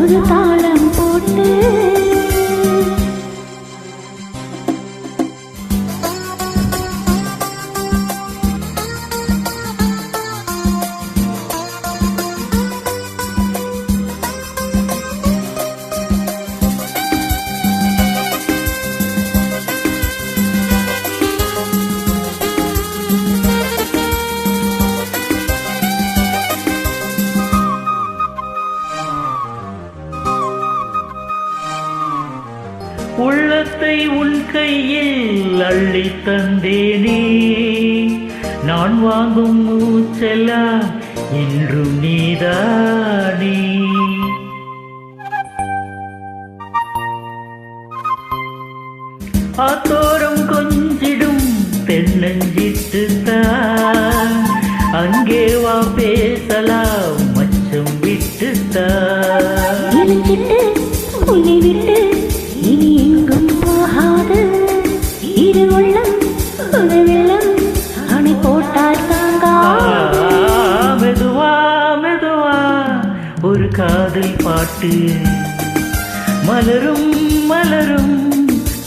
புது தாளம் போட்டு உள்ளத்தை உன் கையில் அள்ளி தந்தேனே, நான் வாங்கும் மூச்செல்லாம் என்றும் நீதானே. ஆத்தோரம் கொஞ்சிடும் தென்னஞ்சிட்டுத்தான், அங்கே வா பேசலாம் மச்சம் விட்டுத்தான். உன்னை விட்டு இனி எங்கும் போகாது, இரு உள்ளம் ஒரு வெள்ளம் அணை போட்டால் தாங்கா. மெதுவா மெதுவா ஒரு காதல் பாட்டு மலரும் மலரும்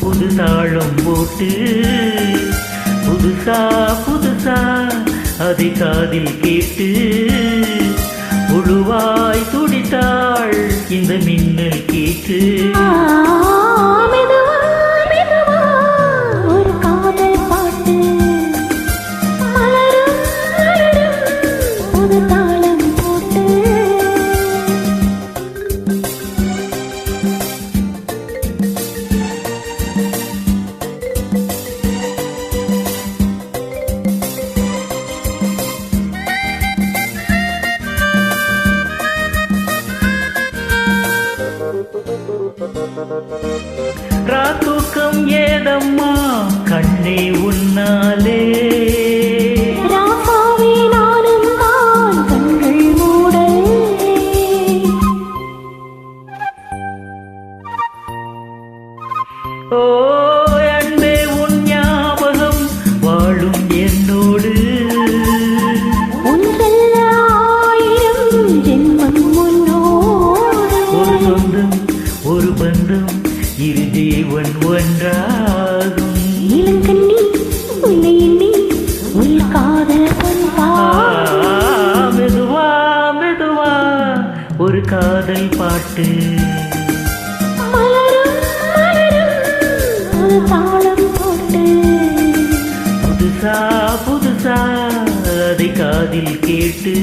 புது தாளம் போட்டு, புதுசா புதுசா அதை காதில் கேட்டு முழுவாய் துடித்தாள் இந்த மின்னல் கேட்டு. ராத்தூக்கம் ஏதம்மா கண்ணே உன்னாலே, ராசாவே நானும் தான் கண்கள் மூடல். ஓ அன்பே உன் ஞாபகம் வாழும் என்னோடு, ஒன்றல்ல ஆயிரம் ஜென்மம் முன்னோடு. ஒரு சொந்தம் ஒரு பந்தம் இரு ஜீவன் ஒன்றாகும். இளங்கண்ணி உன்னை எண்ணி உள் காதல் பண்பா. மெதுவா மெதுவா ஒரு காதல் பாட்டு மலரும் மலரும் ஒரு தாளம் போட்டு, புதுசா புதுசா அதை காதில் கேட்டு